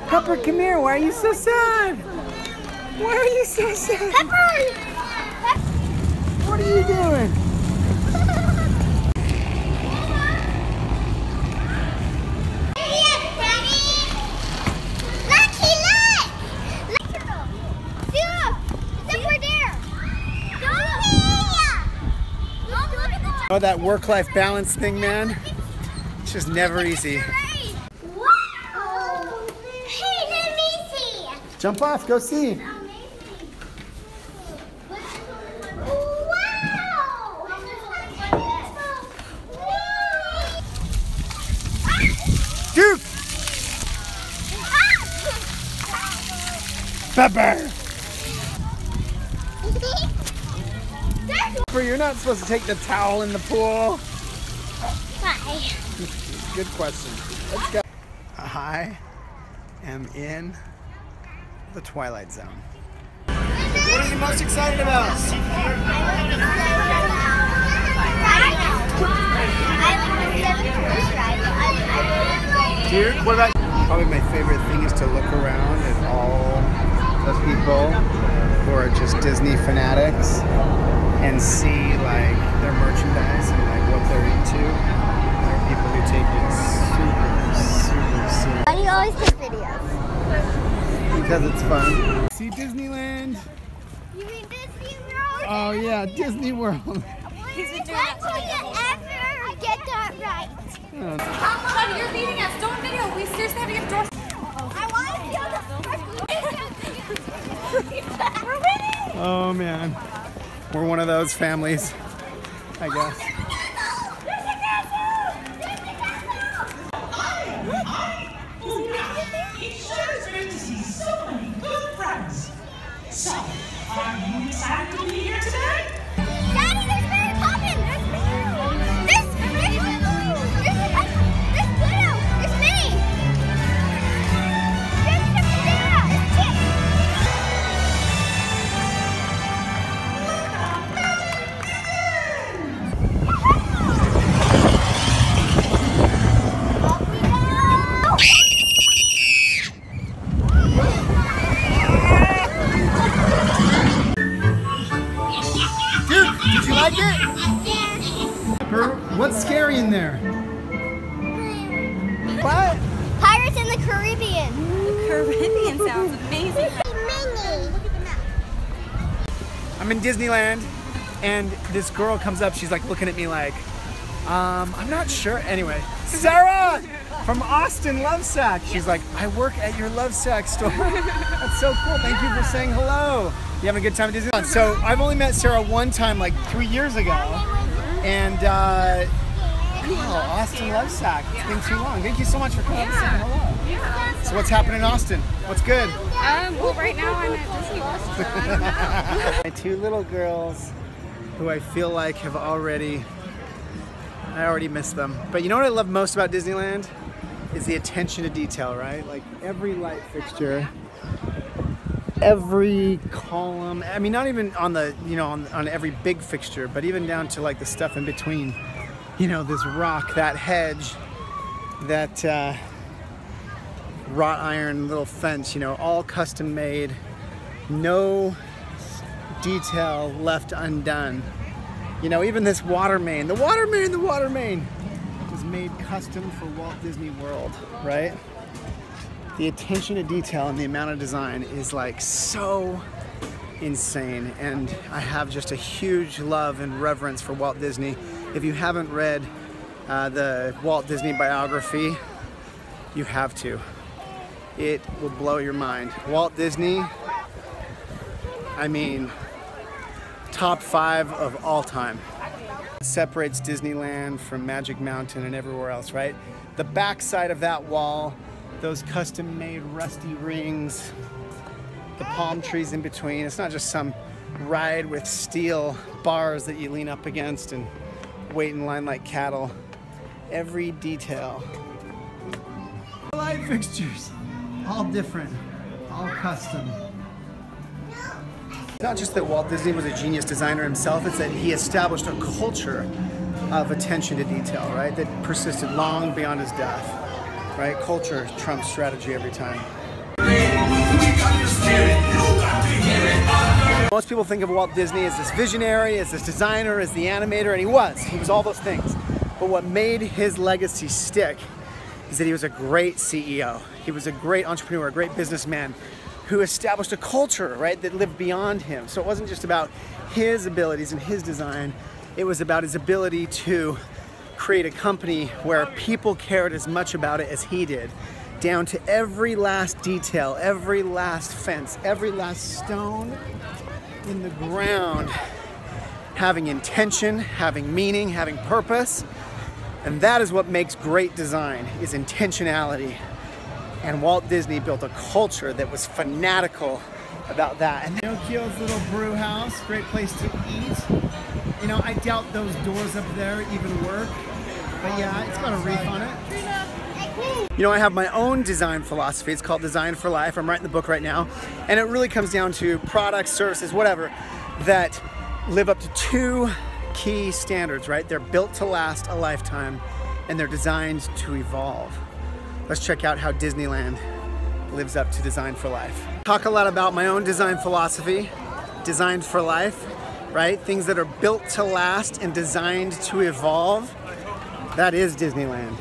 Pepper, come here. Why are you so sad? Why are you so sad? Pepper! What are you doing? Yes, Daddy! Lucky, look! Look! It's over there! Look at the... Oh, that work-life balance thing, man. It's just never easy. Wow! Hey, let me see! Jump off, go see. Duke! Pepper! You're not supposed to take the towel in the pool. Why? Good question. Let's go. I am in the Twilight Zone. What are you most excited about? Dude, what about? Probably my favorite thing is to look around at all the people who are just Disney fanatics and see like their merchandise and like what they're into. There are people who take it super serious. Why do you always take videos? Because it's fun. See Disneyland? You mean Disney World? Oh yeah, Disney World. He's been doing that for like a whole ever get that right. Oh. Shawn, you're leading us. Don't video. We seriously have to get doors. I want to see all the We're winning! Oh man. We're one of those families, I guess. It's sure is great to see so many good friends. So, are you excited to be here today? Daddy, there's Mary Poppins! There's Pluto! There's Minnie! There's Sarah! There's Chip! Did you like it? What's scary in there? What? Pirates in the Caribbean. Caribbean sounds amazing. I'm in Disneyland and this girl comes up, she's like looking at me like, I'm not sure. Anyway, Sarah from Austin, LOVESAC. She's like, I work at your LOVESAC store. That's so cool. Thank you for saying hello. You having a good time at Disneyland? So I've only met Sarah one time, like 3 years ago. And Austin LOVESAC. It's been too long. Thank you so much for coming and saying hello. Yeah. So what's happening in Austin? What's good? Well, right now I'm at Disney World, so I don't know. My two little girls who I feel like have I already missed them. But you know what I love most about Disneyland? Is the attention to detail, right? Like every light fixture, every column. I mean, not even on the, you know, on every big fixture, but even down to like the stuff in between. You know, this rock, that hedge, that wrought iron little fence, you know, all custom made. No detail left undone. You know, even this water main, the water main was made custom for Walt Disney World, right? The attention to detail and the amount of design is like so insane, and I have just a huge love and reverence for Walt Disney. If you haven't read the Walt Disney biography, you have to. It will blow your mind. Walt Disney I mean, top 5 of all time. It separates Disneyland from Magic Mountain and everywhere else, right? The back side of that wall, those custom-made rusty rings, the palm trees in between. It's not just some ride with steel bars that you lean up against and wait in line like cattle. Every detail. Light fixtures, all different, all custom. It's not just that Walt Disney was a genius designer himself, it's that he established a culture of attention to detail, right? That persisted long beyond his death, right? Culture trumps strategy every time. Most people think of Walt Disney as this visionary, as this designer, as the animator, and he was all those things. But what made his legacy stick is that he was a great CEO. He was a great entrepreneur, a great businessman who established a culture, right, that lived beyond him. So it wasn't just about his abilities and his design, it was about his ability to create a company where people cared as much about it as he did, down to every last detail, every last fence, every last stone in the ground, having intention, having meaning, having purpose. And that is what makes great design, is intentionality. And Walt Disney built a culture that was fanatical about that. And Pinocchio's little brew house, great place to eat. You know, I doubt those doors up there even work, but yeah, it's got a reef on it. You know, I have my own design philosophy. It's called Design for Life. I'm writing the book right now. And it really comes down to products, services, whatever, that live up to 2 key standards, right? They're built to last a lifetime and they're designed to evolve. Let's check out how Disneyland lives up to Design for Life. Talk a lot about my own design philosophy, Designed for Life, right? Things that are built to last and designed to evolve. That is Disneyland.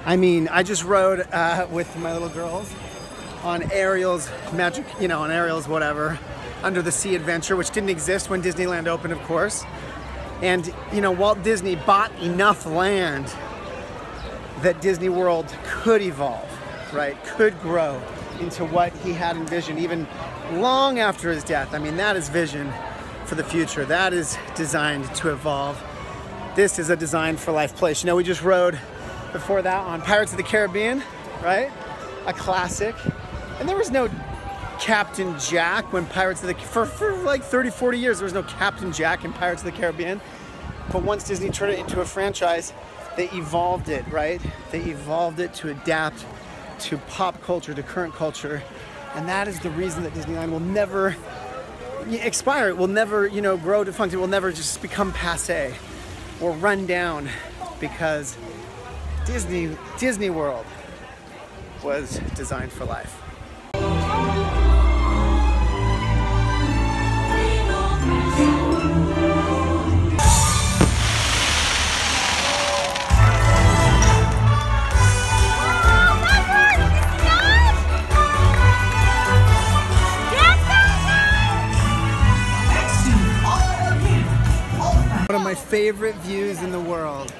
I mean, I just rode with my little girls on Ariel's Magic, you know, on Ariel's whatever, Under the Sea Adventure, which didn't exist when Disneyland opened, of course. And, you know, Walt Disney bought enough land that Disney World could evolve, right? Could grow into what he had envisioned even long after his death. I mean, that is vision for the future. That is designed to evolve. This is a Design for Life place. You know, we just rode before that on Pirates of the Caribbean, right? A classic. And there was no Captain Jack when Pirates of the... For like 30, 40 years, there was no Captain Jack in Pirates of the Caribbean. But once Disney turned it into a franchise, they evolved it, right? They evolved it to adapt to pop culture, to current culture. And that is the reason that Disneyland will never expire. It will never, you know, grow defunct. It will never just become passé or run down, because Disney World was designed for life. One of my favorite views in the world.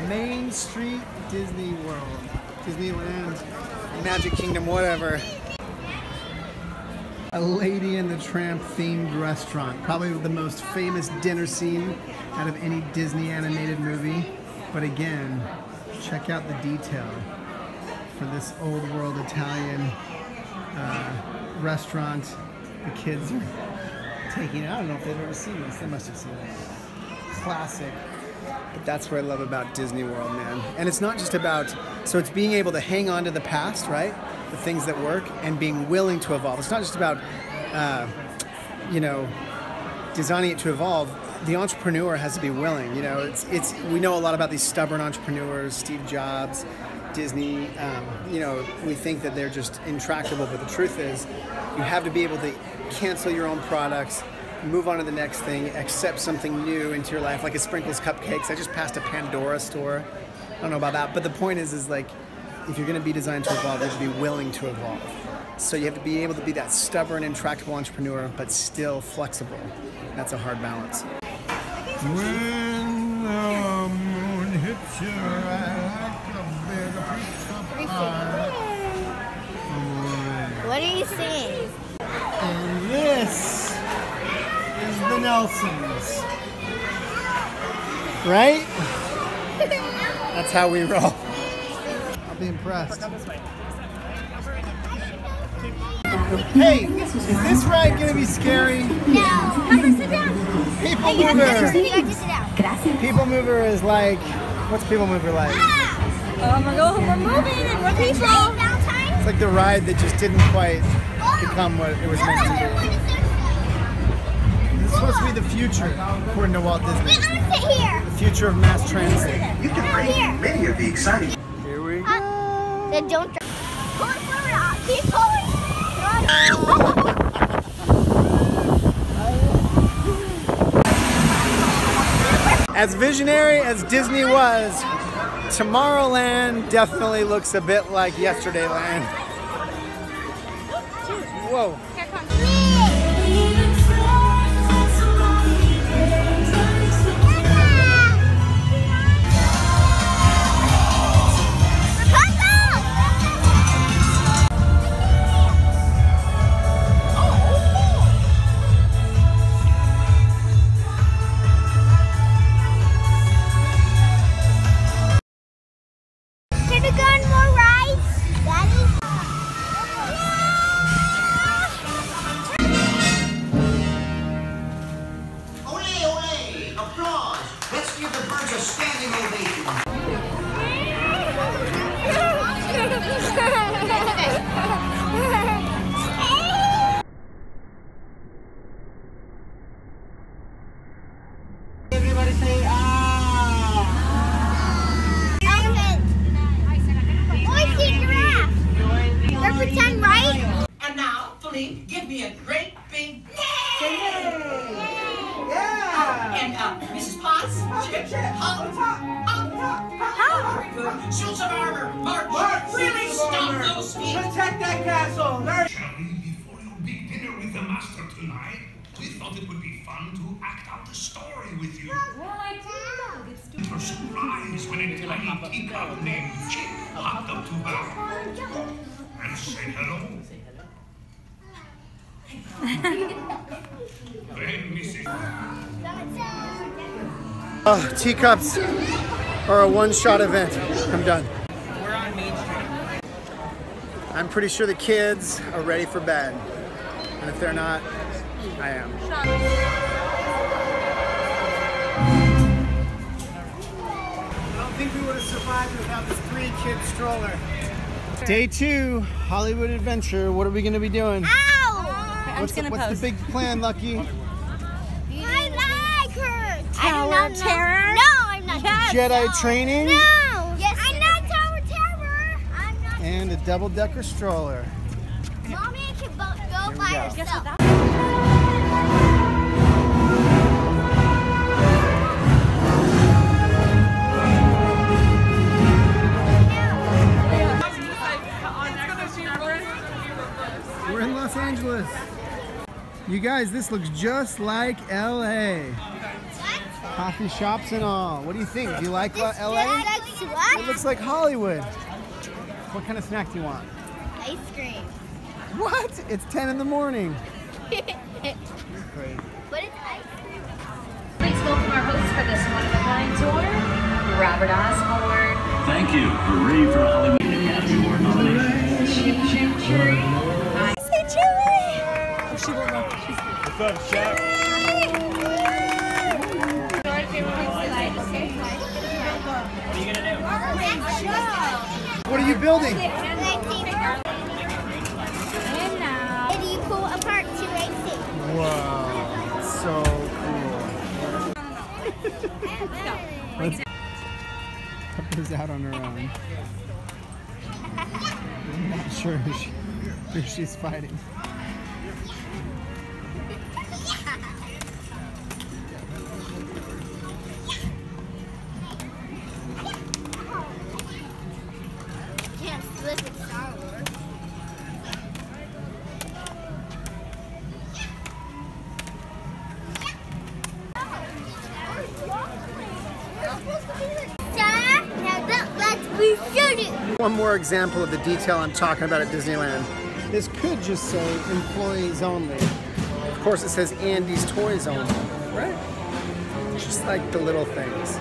Main Street, Disney World, Disneyland, Magic Kingdom, whatever. A Lady and the Tramp themed restaurant. Probably the most famous dinner scene out of any Disney animated movie. But again, check out the detail for this old world Italian restaurant. The kids are taking it. I don't know if they've ever seen this. They must have seen it. Classic. But that's what I love about Disney World, man. And it's not just about, so it's being able to hang on to the past, right? The things that work, and being willing to evolve. It's not just about, you know, designing it to evolve. The entrepreneur has to be willing. You know, we know a lot about these stubborn entrepreneurs, Steve Jobs, Disney. You know, we think that they're just intractable, but the truth is, you have to be able to cancel your own products, move on to the next thing, accept something new into your life, like a Sprinkles Cupcakes. I just passed a Pandora store. I don't know about that, but the point is like, if you're going to be designed to evolve, you have to be willing to evolve. So you have to be able to be that stubborn, intractable entrepreneur, but still flexible. That's a hard balance. When the moon hits your eye like a big piece of pie. What are you saying? And yeah. this is the Nelsons. Right? That's how we roll. I'll be impressed. Hey, is this ride gonna be scary? No. Pepper, sit down. People You Mover. have to sit down. People Mover is like, what's People Mover like? Oh my God, we're moving and we're people. It's like the ride that just didn't quite become what it was meant to be. This is supposed to be the future, according to Walt Disney. Wait, I'm gonna sit here. The future of mass transit. You can bring many of the exciting. Here we go. Then don't drive. Pull it forward. Keep pulling. As visionary as Disney was, Tomorrowland definitely looks a bit like Yesterdayland. Whoa. Everybody say ah! Elephant. Oh, see giraffe. They're pretend, right? And now, Philippe, give me a great big Yeah! and Mrs. Potts, How? good. Suits of armor, march. March, Really suits of stop armor. those feet. Protect that castle! Very Shall we, before your big dinner with the master tonight, we thought it would be fun to act out the story with you. Well, I do know. It's too Her surprise when a tiny teacup named Chip hopped up to her and said hello. Then Mrs. Teacups are a one-shot event. I'm done. We're on Main Street. I'm pretty sure the kids are ready for bed. And if they're not, I am. I don't think we would have survived without this 3-kid stroller. Day 2, Hollywood Adventure. What are we going to be doing? Ow! What's the big plan, Lucky? I like her. Tower of Terror? No, I'm not. Jedi training? No. Yes, I'm not Tower of Terror. I'm not. And a double-decker stroller. Mommy can go Here we by go. herself. We're in Los Angeles. You guys, this looks just like LA. Coffee shops and all. What do you think? Do you like LA? It looks like Hollywood. What kind of snack do you want? Ice cream. What? It's 10 in the morning. Great. But it's ice cream. Please welcome our host for this one-of-a-kind tour, Robert Osborne. Thank you. We're ready for Hollywood Academy Award nomination. Choo Choo Cherry. Say Chewy. What's up, Chef? What are you building? And you pull apart to AC. Wow, so cool. Let's Pepper's out on her own. I'm not sure who she's fighting. Yes, live in Star Wars. One more example of the detail I'm talking about at Disneyland. This could just say employees only. course it says Andy's Toy Zone, right? Just like the little things.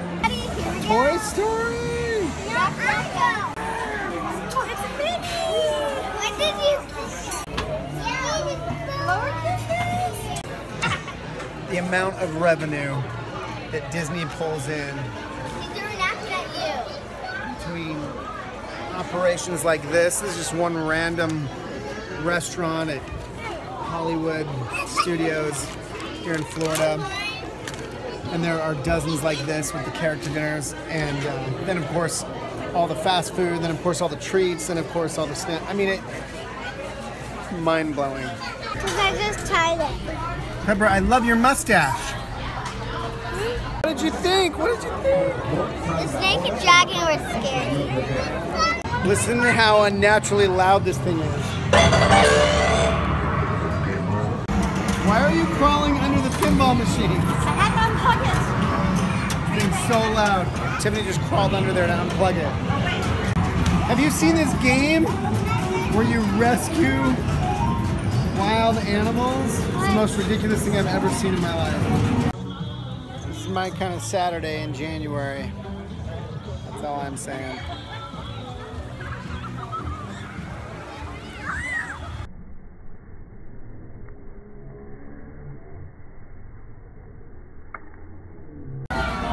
Toy Story! It's a Mickey! When did you The amount of revenue that Disney pulls in between operations like this. This is just one random restaurant at Hollywood Studios here in Florida. And there are dozens like this with the character dinners. And then, of course, all the fast food. Then, of course, all the treats. And, of course, all the snacks. I mean, mind-blowing. Because I just tied it. Pepper, I love your mustache. What did you think? What did you think? The snake and dragon were scary. Listen to how unnaturally loud this thing is. Why are you crawling under the pinball machine? I had to unplug it. It's being so loud. Tiffany just crawled under there to unplug it. Have you seen this game where you rescue wild animals? It's the most ridiculous thing I've ever seen in my life. This is my kind of Saturday in January. That's all I'm saying.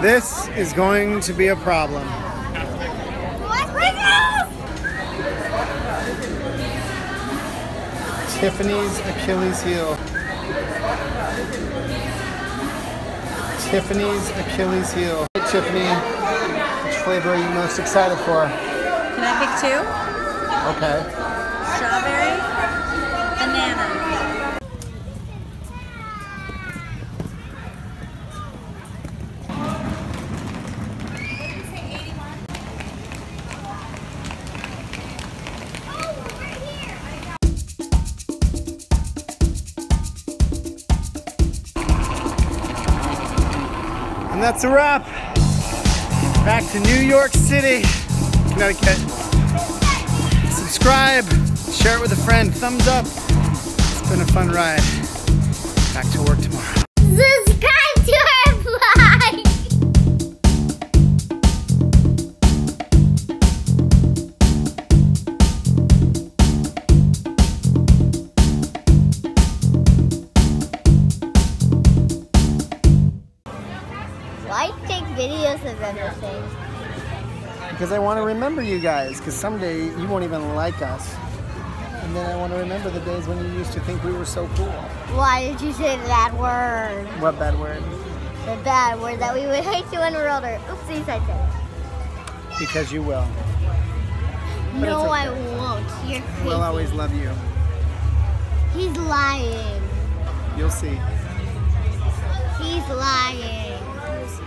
This is going to be a problem. Tiffany's Achilles heel. Tiffany's Achilles heel. Hey, Tiffany, which flavor are you most excited for? Can I pick two? Okay. Strawberry, banana. And that's a wrap. Back to New York City, Connecticut. Subscribe, share it with a friend, thumbs up. It's been a fun ride. Back to work tomorrow. Subscribe to our vlog. Why take videos of everything? Because I want to remember you guys, because someday you won't even like us. And then I want to remember the days when you used to think we were so cool. Why did you say that word? What bad word? The bad word that we would hate you when we're older. Oopsies, I said it. Because you will. But No, it's I okay. won't. You're crazy. We'll always love you. He's lying. You'll see. He's lying. You'll see.